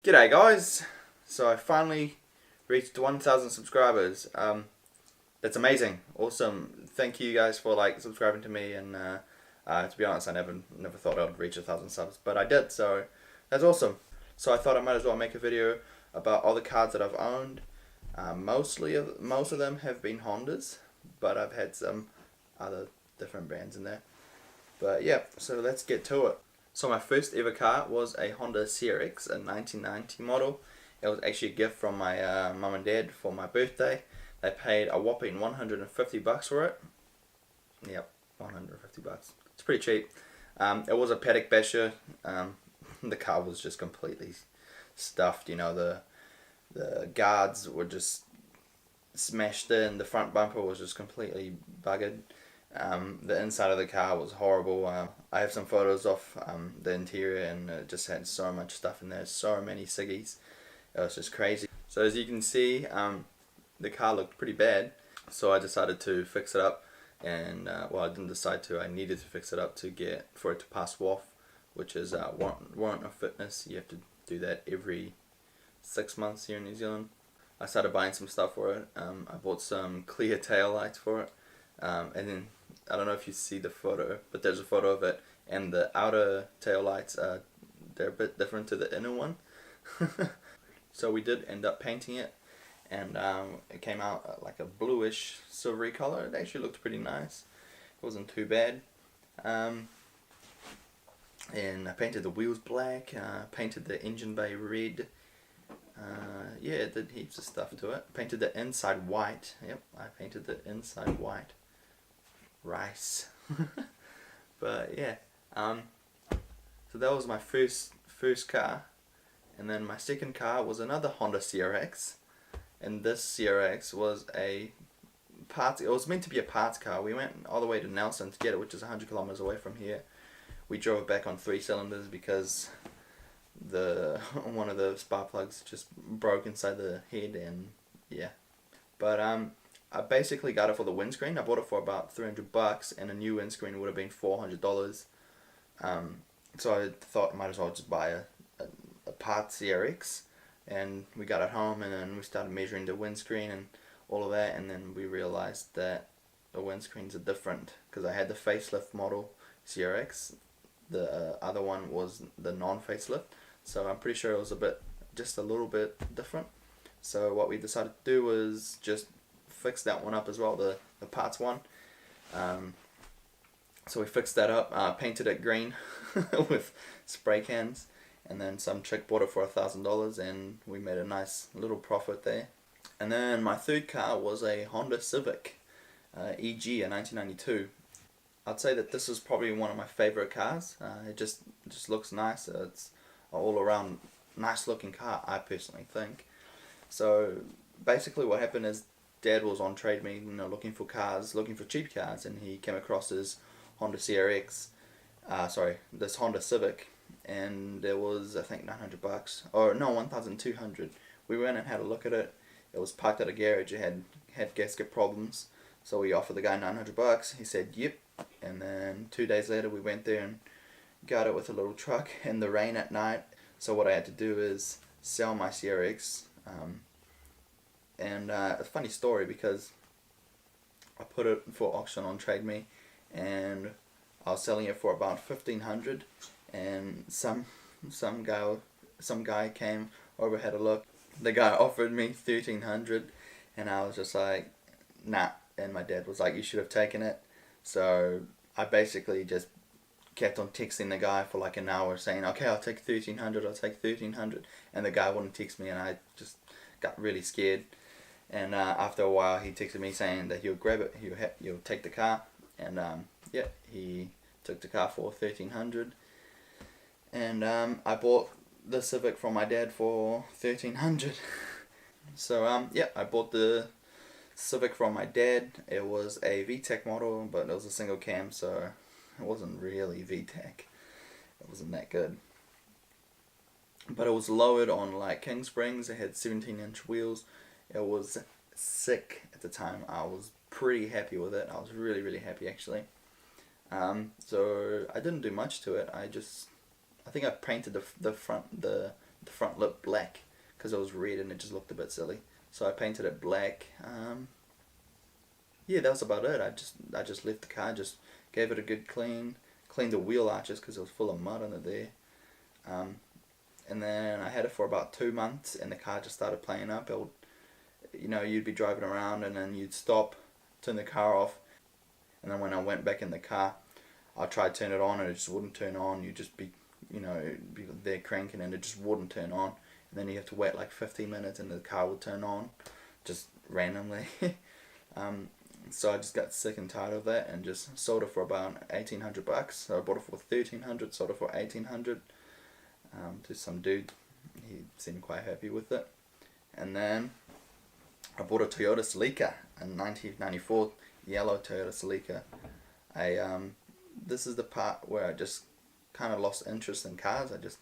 G'day guys! So I finally reached 1,000 subscribers. That's amazing, awesome. Thank you guys for subscribing to me, and to be honest, I never thought I'd reach 1,000 subs, but I did. So that's awesome. So I thought I might as well make a video about all the cars that I've owned. Most of them have been Hondas, but I've had some other different brands in there. But yeah, so let's get to it. So my first ever car was a Honda Civic, a 1990 model. It was actually a gift from my mum and dad for my birthday. They paid a whopping $150 for it. Yep, $150. It's pretty cheap. It was a paddock basher. The car was just completely stuffed. You know, the guards were just smashed in. The front bumper was just completely buggered. The inside of the car was horrible. I have some photos of the interior, and it just had so much stuff in there, so many ciggies. It was just crazy. So as you can see, the car looked pretty bad, so I decided to fix it up. And well, I didn't decide to, I needed to fix it up for it to pass WOF, which is warrant of fitness. You have to do that every 6 months here in New Zealand. I started buying some stuff for it. I bought some clear tail lights for it, and then I don't know if you see the photo, but there's a photo of it, and the outer tail lights they're a bit different to the inner one. So we did end up painting it, and it came out like a bluish silvery color. It actually looked pretty nice. It wasn't too bad. And I painted the wheels black, painted the engine bay red. Yeah, it did heaps of stuff to it. Painted the inside white. Yep, I painted the inside white. Rice. But yeah, so that was my first car. And then my second car was another Honda CRX, and this CRX was it was meant to be a parts car. We went all the way to Nelson to get it, which is 100 kilometers away from here. We drove it back on 3 cylinders because one of the spark plugs just broke inside the head, and yeah. But I basically got it for the windscreen. I bought it for about $300, and a new windscreen would have been $400. So I thought I might as well just buy a parts CRX, and we got it home, and then we started measuring the windscreen and all of that, and then we realized that the windscreens are different, because I had the facelift model CRX. The other one was the non-facelift, so I'm pretty sure it was just a little bit different. So what we decided to do was just fix that one up as well, the parts one. So we fixed that up, painted it green with spray cans, and then some chick bought it for $1,000, and we made a nice little profit there. And then my third car was a Honda Civic EG, a 1992. I'd say that this is probably one of my favorite cars. It just looks nice. It's an all around nice looking car, I personally think. So basically what happened is Dad was on Trade Me, looking for cheap cars, and he came across his Honda CRX, this Honda Civic, and it was, I think, $900, or no, 1,200. We went and had a look at it. It was parked at a garage. It had gasket problems, so we offered the guy $900. He said yep, and then 2 days later we went there and got it with a little truck in the rain at night. So what I had to do is sell my CRX. And a funny story, because I put it for auction on Trade Me, and I was selling it for about $1,500, and some guy came over, had a look. The guy offered me $1,300, and I was just like, nah. And my dad was like, you should have taken it. So I basically just kept on texting the guy for like an hour, saying, okay, I'll take $1,300, I'll take $1,300, and the guy wouldn't text me, and I just got really scared. And after a while, he texted me saying that he'll grab it, he'll take the car, and yeah, he took the car for $1,300, and I bought the Civic from my dad for $1,300. So yeah, I bought the Civic from my dad. It was a VTEC model, but it was a single cam, so it wasn't really VTEC. It wasn't that good. But it was lowered on like king springs. It had 17-inch wheels. It was sick at the time. I was pretty happy with it. I was really happy, actually. So I didn't do much to it. I think I painted the the front lip black because it was red and it just looked a bit silly. So I painted it black. Yeah, that was about it. I just left the car, just gave it a good clean, cleaned the wheel arches because it was full of mud under there. And then I had it for about 2 months, and the car just started playing up. It would, you'd be driving around, and then you'd stop, turn the car off, and then when I went back in the car, I tried to turn it on, and it just wouldn't turn on. You'd just be, be there cranking, and it just wouldn't turn on. And then you have to wait like 15 minutes, and the car would turn on, just randomly. So I just got sick and tired of that, and just sold it for about $1,800. So I bought it for $1,300, sold it for $1,800. To some dude. He seemed quite happy with it. And then I bought a Toyota Celica, a 1994 yellow Toyota Celica. This is the part where I just kind of lost interest in cars. I just,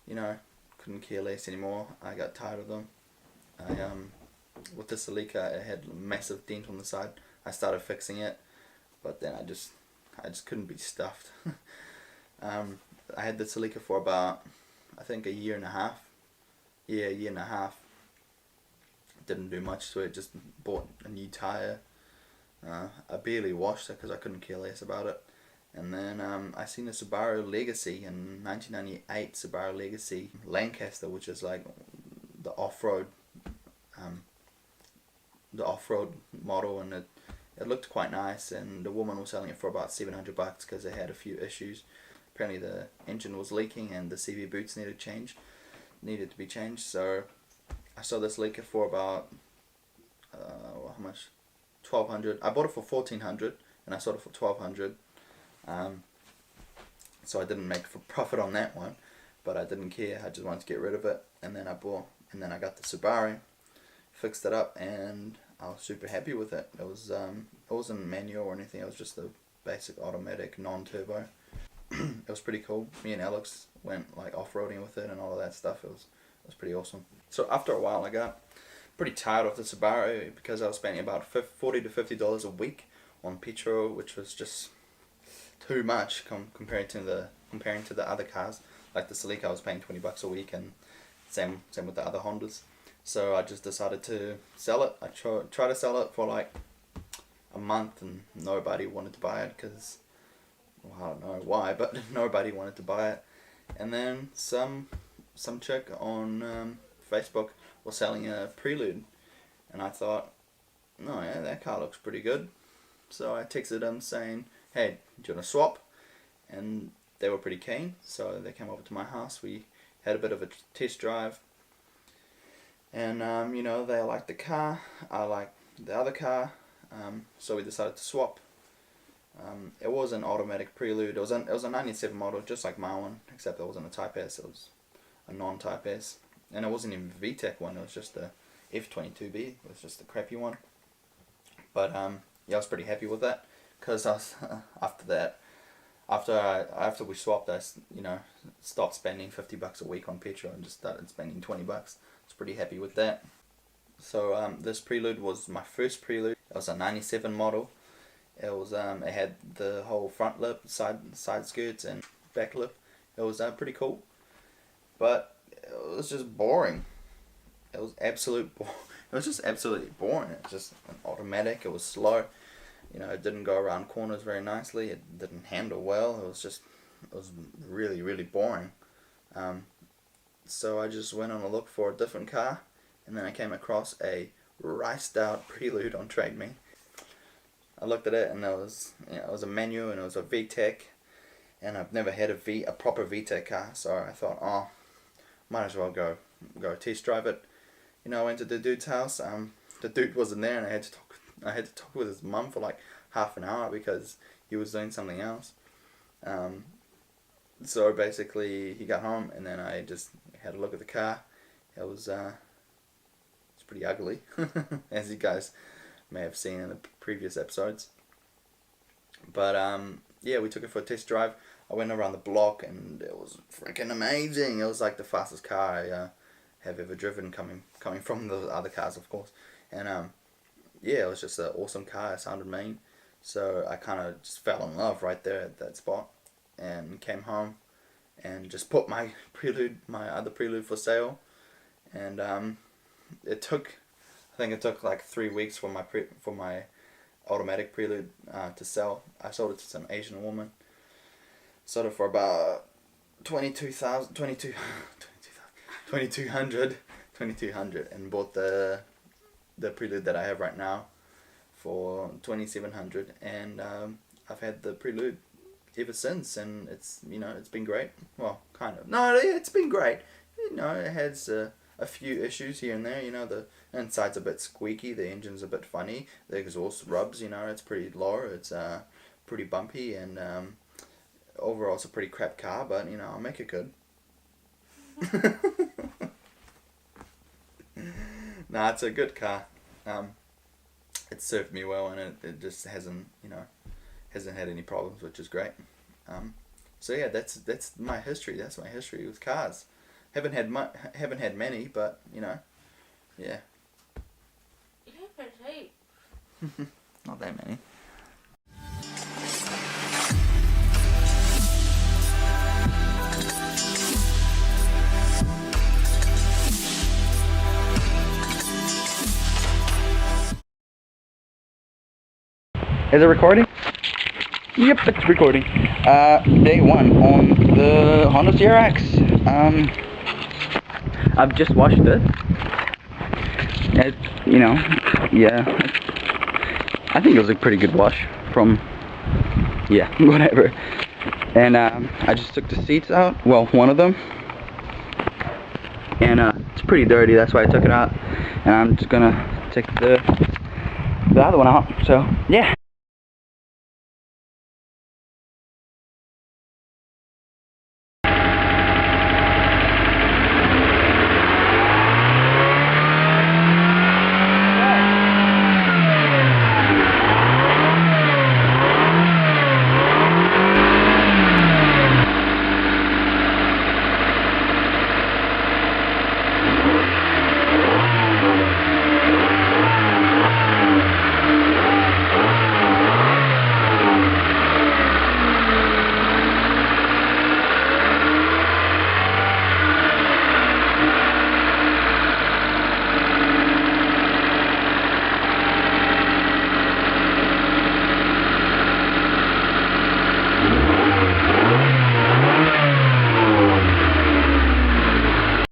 couldn't care less anymore. I got tired of them. With the Celica, it had a massive dent on the side. I started fixing it, but then I just couldn't be stuffed. I had the Celica for about, I think, a year and a half. Yeah, a year and a half. Didn't do much to it, just bought a new tyre. I barely washed it because I couldn't care less about it. And then I seen a Subaru Legacy in 1998, Subaru Legacy Lancaster, which is like the off-road model, and it looked quite nice, and the woman was selling it for about $700 because it had a few issues. Apparently the engine was leaking and the CV boots needed to be changed. So I saw this Celica for about how much? $1,200. I bought it for $1,400 and I sold it for $1,200. So I didn't make a profit on that one, but I didn't care. I just wanted to get rid of it, and then I got the Subaru, fixed it up, and I was super happy with it. It wasn't manual or anything. It was just a basic automatic non-turbo. It was pretty cool. Me and Alex went like off-roading with it and all of that stuff. It was pretty awesome. So after a while I got pretty tired of the Subaru because I was spending about $40 to $50 a week on petrol, which was just too much comparing to the other cars. Like the Celica, I was paying $20 a week, and same with the other Hondas. So I just decided to sell it. I tried to sell it for like a month, and nobody wanted to buy it because, well, I don't know why, but nobody wanted to buy it. And then some chick on Facebook was selling a Prelude, and I thought, no, yeah, that car looks pretty good. So I texted them saying, hey, do you want to swap? And they were pretty keen, so they came over to my house. We had a bit of a test drive, and they liked the car, I liked the other car, so we decided to swap. It was an automatic Prelude. It was a 97 model, just like my one, except it wasn't a Type S. It was a non-Type S, and it wasn't even a VTEC one. It was just a F22B. It was just a crappy one. But yeah, I was pretty happy with that because after we swapped, I stopped spending $50 a week on petrol and just started spending $20. I was pretty happy with that. So this Prelude was my first Prelude. It was a 97 model. It was it had the whole front lip, side skirts, and back lip. It was pretty cool, but it was just boring. It was just absolutely boring. It was just an automatic. It was slow. It didn't go around corners very nicely. It didn't handle well. It was really, really boring. So I just went on a look for a different car, and then I came across a riced out Prelude on Trade Me. I looked at it, and it was a manual, and it was a VTEC, and I've never had a proper VTEC car, so I thought, oh, might as well go test drive it. I went to the dude's house. The dude wasn't there, and I had to talk with his mum for like half an hour because he was doing something else. So basically, he got home, and then I just had a look at the car. It was it's pretty ugly, as you guys may have seen in the previous episodes. But yeah, we took it for a test drive. I went around the block, and it was freaking amazing. It was like the fastest car I have ever driven, coming from the other cars, of course. And yeah, it was just an awesome car. It sounded mean, so I kind of just fell in love right there at that spot, and came home, and just put my other Prelude for sale. And it took, I think it took like 3 weeks for my automatic Prelude to sell. I sold it to some Asian woman. Sold it for about 2200, and bought the Prelude that I have right now for 2700, and I've had the Prelude ever since, and it's been great. Well, kind of. No, it's been great. It has a few issues here and there. The inside's a bit squeaky, the engine's a bit funny, the exhaust rubs. It's pretty low. It's pretty bumpy, and overall it's a pretty crap car, but I'll make it good. Nah, it's a good car. It served me well, and it just hasn't had any problems, which is great. So yeah, that's my history. That's my history with cars. Haven't had many, but yeah. Yeah, pretty cheap. Not that many. Is it recording? Yep, it's recording. Day one on the Honda CRX. I've just washed it. Yeah. I think it was a pretty good wash from, whatever. And I just took the seats out. Well, one of them. And it's pretty dirty. That's why I took it out. And I'm just gonna take the other one out. So yeah.